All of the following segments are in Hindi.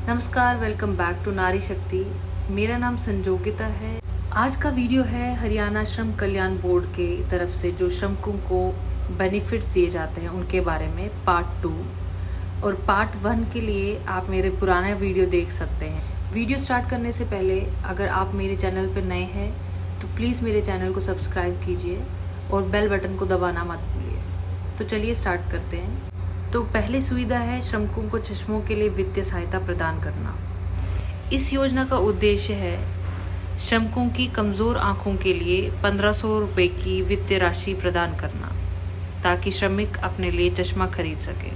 नमस्कार, वेलकम बैक टू नारी शक्ति। मेरा नाम संजोगिता है। आज का वीडियो है हरियाणा श्रम कल्याण बोर्ड के तरफ से जो श्रमिकों को बेनिफिट्स दिए जाते हैं उनके बारे में पार्ट 2 और पार्ट 1 के लिए आप मेरे पुराने वीडियो देख सकते हैं। वीडियो स्टार्ट करने से पहले अगर आप मेरे चैनल पर नए हैं तो प्लीज़ मेरे चैनल को सब्सक्राइब कीजिए और बेल बटन को दबाना मत भूलिए। तो चलिए स्टार्ट करते हैं। तो पहली सुविधा है श्रमिकों को चश्मों के लिए वित्तीय सहायता प्रदान करना। इस योजना का उद्देश्य है श्रमिकों की कमज़ोर आंखों के लिए 1500 रुपये की वित्तीय राशि प्रदान करना ताकि श्रमिक अपने लिए चश्मा खरीद सके।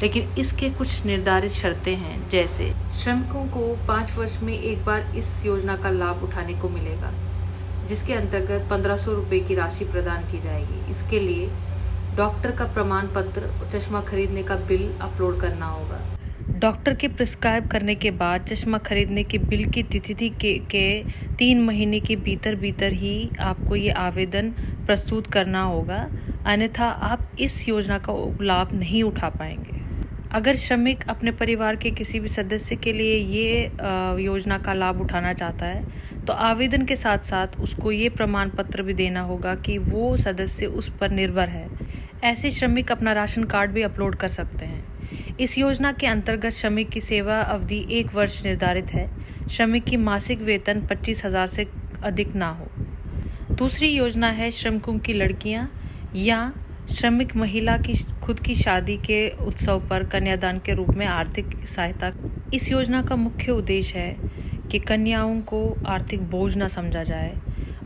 लेकिन इसके कुछ निर्धारित शर्तें हैं, जैसे श्रमिकों को 5 वर्ष में एक बार इस योजना का लाभ उठाने को मिलेगा, जिसके अंतर्गत 1500 रुपये की राशि प्रदान की जाएगी। इसके लिए डॉक्टर का प्रमाण पत्र और चश्मा खरीदने का बिल अपलोड करना होगा। डॉक्टर के प्रिस्क्राइब करने के बाद चश्मा खरीदने के बिल की तिथि के 3 महीने के भीतर ही आपको ये आवेदन प्रस्तुत करना होगा, अन्यथा आप इस योजना का लाभ नहीं उठा पाएंगे। अगर श्रमिक अपने परिवार के किसी भी सदस्य के लिए ये योजना का लाभ उठाना चाहता है तो आवेदन के साथ साथ उसको ये प्रमाण पत्र भी देना होगा कि वो सदस्य उस पर निर्भर है। ऐसे श्रमिक अपना राशन कार्ड भी अपलोड कर सकते हैं। इस योजना के अंतर्गत श्रमिक की सेवा अवधि 1 वर्ष निर्धारित है। श्रमिक की मासिक वेतन 25,000 से अधिक ना हो। दूसरी योजना है श्रमिकों की लड़कियां या श्रमिक महिला की खुद की शादी के उत्सव पर कन्यादान के रूप में आर्थिक सहायता। इस योजना का मुख्य उद्देश्य है कि कन्याओं को आर्थिक बोझ न समझा जाए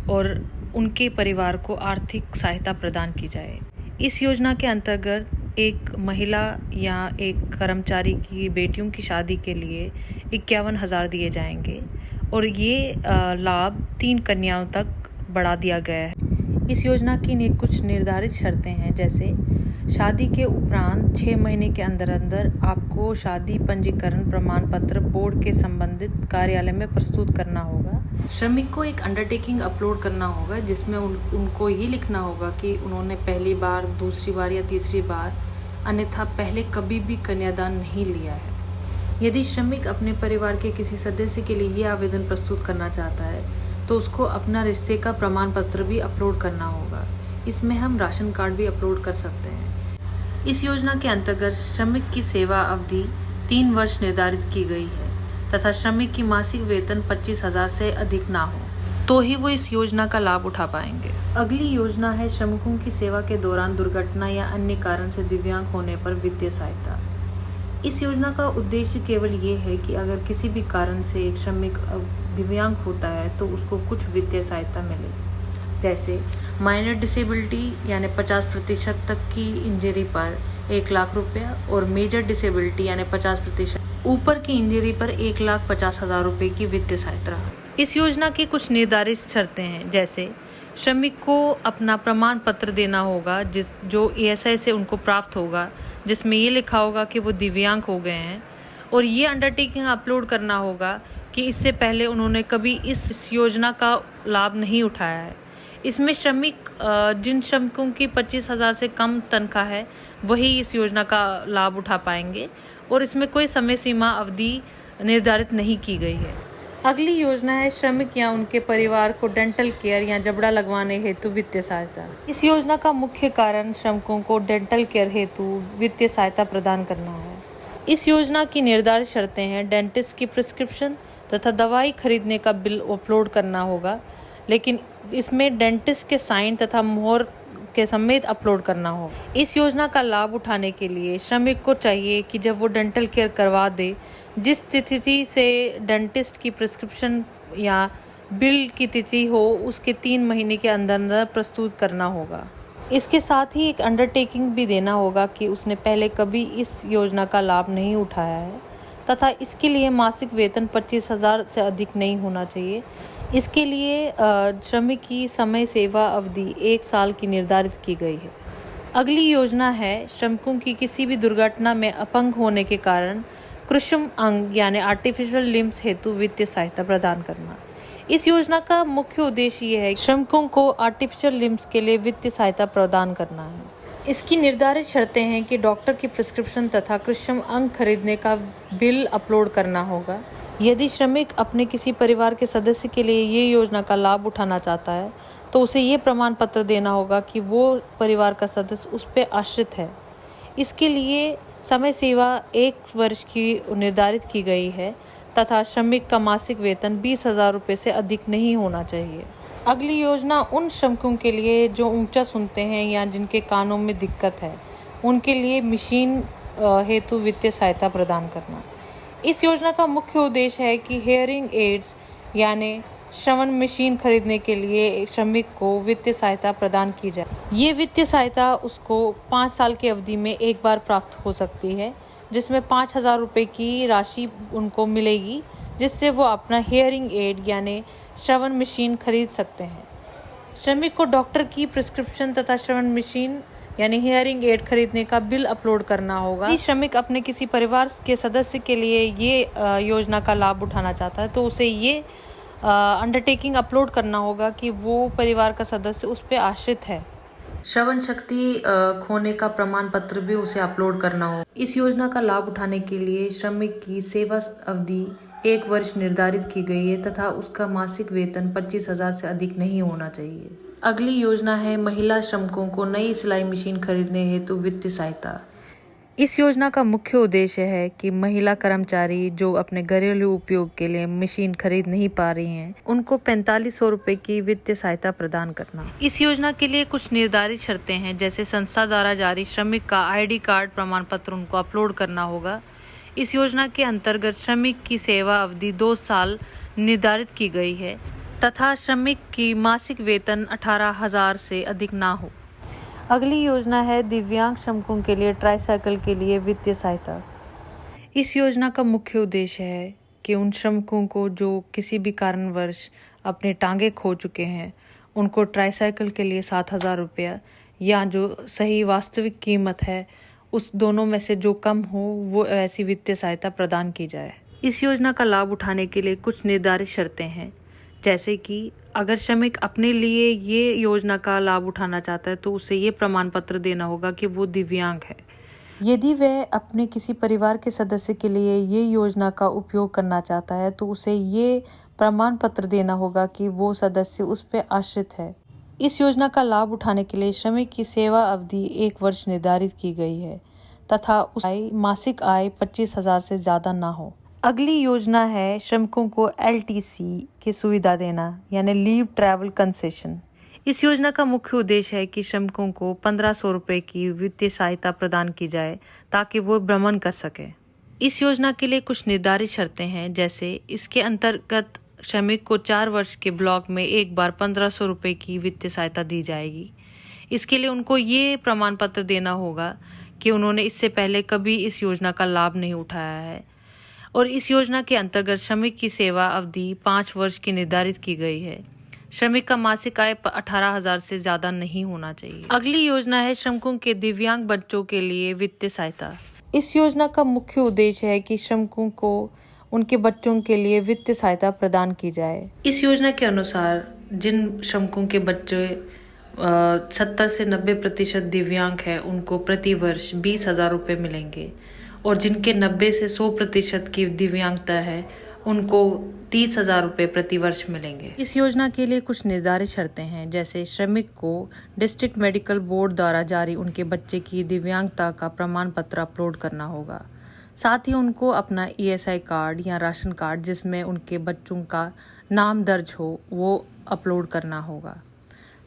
और उनके परिवार को आर्थिक सहायता प्रदान की जाए। इस योजना के अंतर्गत एक महिला या एक कर्मचारी की बेटियों की शादी के लिए 51,000 दिए जाएंगे और ये लाभ 3 कन्याओं तक बढ़ा दिया गया है। इस योजना की कुछ निर्धारित शर्तें हैं, जैसे शादी के उपरांत 6 महीने के अंदर आपको शादी पंजीकरण प्रमाण पत्र बोर्ड के संबंधित कार्यालय में प्रस्तुत करना होगा। श्रमिक को एक अंडरटेकिंग अपलोड करना होगा जिसमें उनको ये लिखना होगा कि उन्होंने पहली बार, दूसरी बार या तीसरी बार, अन्यथा पहले कभी भी कन्यादान नहीं लिया है। यदि श्रमिक अपने परिवार के किसी सदस्य के लिए ये आवेदन प्रस्तुत करना चाहता है तो उसको अपना रिश्ते का प्रमाण पत्र भी अपलोड करना होगा। इसमें हम राशन कार्ड भी अपलोड कर सकते हैं। इस योजना के अंतर्गत श्रमिक की सेवा अवधि 3 वर्ष निर्धारित की गई है तथा श्रमिक की मासिक वेतन 25,000 से अधिक ना हो तो ही वो इस योजना का लाभ उठा पाएंगे। अगली योजना है श्रमिकों की सेवा के दौरान दुर्घटना या अन्य कारण से दिव्यांग होने पर वित्तीय सहायता। इस योजना का उद्देश्य केवल ये है कि अगर किसी भी कारण से एक श्रमिक दिव्यांग होता है तो उसको कुछ वित्तीय सहायता मिले, जैसे माइनर डिसेबिलिटी यानी 50% तक की इंजरी पर 1 लाख रुपया और मेजर डिसेबिलिटी यानी 50% ऊपर की इंजरी पर 1,50,000 रुपये की वित्तीय सहायता। इस योजना की कुछ निर्धारित शर्तें हैं, जैसे श्रमिक को अपना प्रमाण पत्र देना होगा जो ESI से उनको प्राप्त होगा, जिसमें ये लिखा होगा कि वो दिव्यांग हो गए हैं, और ये अंडरटेकिंग अपलोड करना होगा कि इससे पहले उन्होंने कभी इस योजना का लाभ नहीं उठाया है। इसमें जिन श्रमिकों की 25,000 से कम तनख्वाह है वही इस योजना का लाभ उठा पाएंगे और इसमें कोई समय सीमा अवधि निर्धारित नहीं की गई है। अगली योजना है श्रमिक या उनके परिवार को डेंटल केयर या जबड़ा लगवाने हेतु वित्तीय सहायता। इस योजना का मुख्य कारण श्रमिकों को डेंटल केयर हेतु वित्तीय सहायता प्रदान करना है। इस योजना की निर्धारित शर्तें हैं, डेंटिस्ट की प्रिस्क्रिप्शन तथा दवाई खरीदने का बिल अपलोड करना होगा, लेकिन इसमें डेंटिस्ट के साइन तथा मोहर के समेत अपलोड करना होगा। इस योजना का लाभ उठाने के लिए श्रमिक को चाहिए कि जब वो डेंटल केयर करवा दे, जिस तिथि से डेंटिस्ट की प्रिस्क्रिप्शन या बिल की तिथि हो उसके 3 महीने के अंदर प्रस्तुत करना होगा। इसके साथ ही एक अंडरटेकिंग भी देना होगा कि उसने पहले कभी इस योजना का लाभ नहीं उठाया है तथा इसके लिए मासिक वेतन 25,000 से अधिक नहीं होना चाहिए। इसके लिए श्रमिक की समय सेवा अवधि 1 साल की निर्धारित की गई है। अगली योजना है श्रमिकों की किसी भी दुर्घटना में अपंग होने के कारण कृत्रिम अंग यानी आर्टिफिशियल लिम्स हेतु वित्तीय सहायता प्रदान करना। इस योजना का मुख्य उद्देश्य ये है श्रमिकों को आर्टिफिशियल लिम्स के लिए वित्तीय सहायता प्रदान करना है। इसकी निर्धारित शर्तें हैं कि डॉक्टर की प्रिस्क्रिप्शन तथा कृत्रिम अंग खरीदने का बिल अपलोड करना होगा। यदि श्रमिक अपने किसी परिवार के सदस्य के लिए ये योजना का लाभ उठाना चाहता है तो उसे ये प्रमाण पत्र देना होगा कि वो परिवार का सदस्य उस पर आश्रित है। इसके लिए समय सीमा 1 वर्ष की निर्धारित की गई है तथा श्रमिक का मासिक वेतन 20,000 रुपये से अधिक नहीं होना चाहिए। अगली योजना उन श्रमिकों के लिए जो ऊंचा सुनते हैं या जिनके कानों में दिक्कत है, उनके लिए मशीन हेतु वित्तीय सहायता प्रदान करना। इस योजना का मुख्य उद्देश्य है कि हेयरिंग एड्स यानी श्रवण मशीन खरीदने के लिए श्रमिक को वित्तीय सहायता प्रदान की जाए। ये वित्तीय सहायता उसको 5 साल की अवधि में एक बार प्राप्त हो सकती है, जिसमें 5,000 रुपये की राशि उनको मिलेगी, जिससे वो अपना हेयरिंग एड यानी श्रवण मशीन खरीद सकते हैं। श्रमिक को डॉक्टर की प्रिस्क्रिप्शन तथा श्रवण मशीन यानी हेयरिंग एड खरीदने का बिल अपलोड करना होगा। यदि श्रमिक अपने किसी परिवार के सदस्य के लिए ये योजना का लाभ उठाना चाहता है तो उसे ये अंडरटेकिंग अपलोड करना होगा कि वो परिवार का सदस्य उस पर आश्रित है। श्रवण शक्ति खोने का प्रमाण पत्र भी उसे अपलोड करना हो। इस योजना का लाभ उठाने के लिए श्रमिक की सेवा अवधि 1 वर्ष निर्धारित की गई है तथा उसका मासिक वेतन 25,000 से अधिक नहीं होना चाहिए। अगली योजना है महिला श्रमिकों को नई सिलाई मशीन खरीदने हेतु वित्तीय सहायता। इस योजना का मुख्य उद्देश्य है कि महिला कर्मचारी जो अपने घरेलू उपयोग के लिए मशीन खरीद नहीं पा रही हैं, उनको 4500 रुपये की वित्तीय सहायता प्रदान करना। इस योजना के लिए कुछ निर्धारित शर्तें हैं, जैसे संस्था द्वारा जारी श्रमिक का ID कार्ड प्रमाण पत्र उनको अपलोड करना होगा। इस योजना के अंतर्गत श्रमिक की सेवा अवधि 2 साल निर्धारित की गई है तथा श्रमिक की मासिक वेतन 18,000 से अधिक ना हो। अगली योजना है दिव्यांग श्रमिकों के लिए ट्राईसाइकिल के लिए वित्तीय सहायता। इस योजना का मुख्य उद्देश्य है कि उन श्रमिकों को जो किसी भी कारणवश अपने टांगे खो चुके हैं, उनको ट्राईसाइकिल के लिए 7,000 रुपया या जो सही वास्तविक कीमत है उस दोनों में से जो कम हो वो ऐसी वित्तीय सहायता प्रदान की जाए। इस योजना का लाभ उठाने के लिए कुछ निर्धारित शर्तें हैं, जैसे कि अगर श्रमिक अपने लिए ये योजना का लाभ उठाना चाहता है तो उसे ये प्रमाण पत्र देना होगा कि वो दिव्यांग है। यदि वह अपने किसी परिवार के सदस्य के लिए ये योजना का उपयोग करना चाहता है तो उसे ये प्रमाण पत्र देना होगा कि वो सदस्य उस पर आश्रित है। इस योजना का लाभ उठाने के लिए श्रमिक की सेवा अवधि 1 वर्ष निर्धारित की गई है तथा उसकी मासिक आय 25,000 से ज़्यादा ना हो। अगली योजना है श्रमिकों को LTC की सुविधा देना यानी लीव ट्रैवल कंसेशन। इस योजना का मुख्य उद्देश्य है कि श्रमिकों को 1,500 रुपये की वित्तीय सहायता प्रदान की जाए ताकि वो भ्रमण कर सके। इस योजना के लिए कुछ निर्धारित शर्तें हैं, जैसे इसके अंतर्गत श्रमिक को 4 वर्ष के ब्लॉक में एक बार 1,500 रुपये की वित्तीय सहायता दी जाएगी। इसके लिए उनको ये प्रमाण पत्र देना होगा कि उन्होंने इससे पहले कभी इस योजना का लाभ नहीं उठाया है और इस योजना के अंतर्गत श्रमिक की सेवा अवधि 5 वर्ष की निर्धारित की गई है। श्रमिक का मासिक आय 18,000 से ज़्यादा नहीं होना चाहिए। अगली योजना है श्रमिकों के दिव्यांग बच्चों के लिए वित्तीय सहायता। इस योजना का मुख्य उद्देश्य है कि श्रमिकों को उनके बच्चों के लिए वित्तीय सहायता प्रदान की जाए। इस योजना के अनुसार जिन श्रमिकों के बच्चे 70 से 90% दिव्यांग हैं, उनको प्रति वर्ष 20,000 रुपये मिलेंगे और जिनके 90 से 100% की दिव्यांगता है उनको 30,000 रुपये प्रति वर्ष मिलेंगे। इस योजना के लिए कुछ निर्धारित शर्तें हैं, जैसे श्रमिक को डिस्ट्रिक्ट मेडिकल बोर्ड द्वारा जारी उनके बच्चे की दिव्यांगता का प्रमाण पत्र अपलोड करना होगा। साथ ही उनको अपना ESI कार्ड या राशन कार्ड जिसमें उनके बच्चों का नाम दर्ज हो वो अपलोड करना होगा।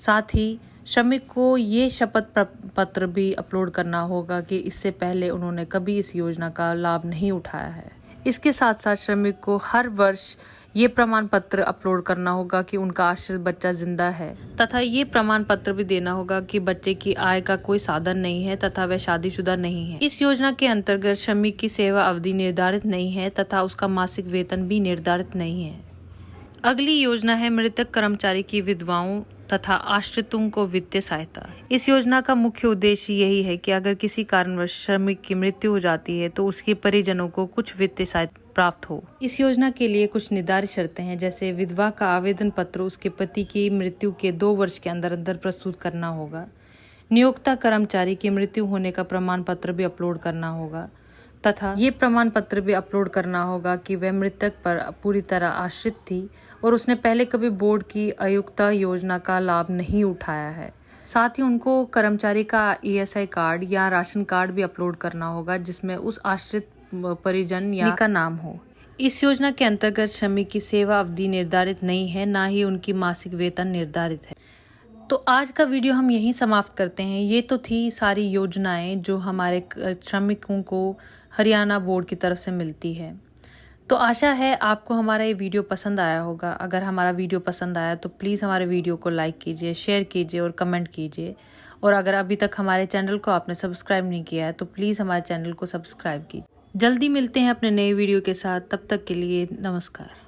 साथ ही श्रमिक को ये शपथ पत्र भी अपलोड करना होगा कि इससे पहले उन्होंने कभी इस योजना का लाभ नहीं उठाया है। इसके साथ साथ श्रमिक को हर वर्ष ये प्रमाण पत्र अपलोड करना होगा कि उनका आश्रित बच्चा जिंदा है तथा ये प्रमाण पत्र भी देना होगा कि बच्चे की आय का कोई साधन नहीं है तथा वह शादीशुदा नहीं है। इस योजना के अंतर्गत श्रमिक की सेवा अवधि निर्धारित नहीं है तथा उसका मासिक वेतन भी निर्धारित नहीं है। अगली योजना है मृतक कर्मचारी की विधवाओं तथा आश्रितों को वित्तीय सहायता। इस योजना का मुख्य उद्देश्य यही है कि अगर किसी कारणवश श्रमिक की मृत्यु हो जाती है तो उसके परिजनों को कुछ वित्तीय सहायता प्राप्त हो। इस योजना के लिए कुछ निर्धारित शर्तें हैं, जैसे विधवा का आवेदन पत्र उसके पति की मृत्यु के 2 वर्ष के अंदर अंदर प्रस्तुत करना होगा। नियोक्ता कर्मचारी की मृत्यु होने का प्रमाण पत्र भी अपलोड करना होगा तथा ये प्रमाण पत्र भी अपलोड करना होगा कि वह मृतक पर पूरी तरह आश्रित थी और उसने पहले कभी बोर्ड की आयुक्ता योजना का लाभ नहीं उठाया है। साथ ही उनको कर्मचारी का ESI कार्ड या राशन कार्ड भी अपलोड करना होगा जिसमें उस आश्रित परिजन या का नाम हो। इस योजना के अंतर्गत श्रमिक की सेवा अवधि निर्धारित नहीं है, ना ही उनकी मासिक वेतन निर्धारित है। तो आज का वीडियो हम यहीं समाप्त करते हैं। ये तो थी सारी योजनाएं जो हमारे श्रमिकों को हरियाणा बोर्ड की तरफ से मिलती है। तो आशा है आपको हमारा ये वीडियो पसंद आया होगा। अगर हमारा वीडियो पसंद आया तो प्लीज़ हमारे वीडियो को लाइक कीजिए, शेयर कीजिए और कमेंट कीजिए। और अगर अभी तक हमारे चैनल को आपने सब्सक्राइब नहीं किया है तो प्लीज़ हमारे चैनल को सब्सक्राइब कीजिए। जल्दी मिलते हैं अपने नए वीडियो के साथ, तब तक के लिए नमस्कार।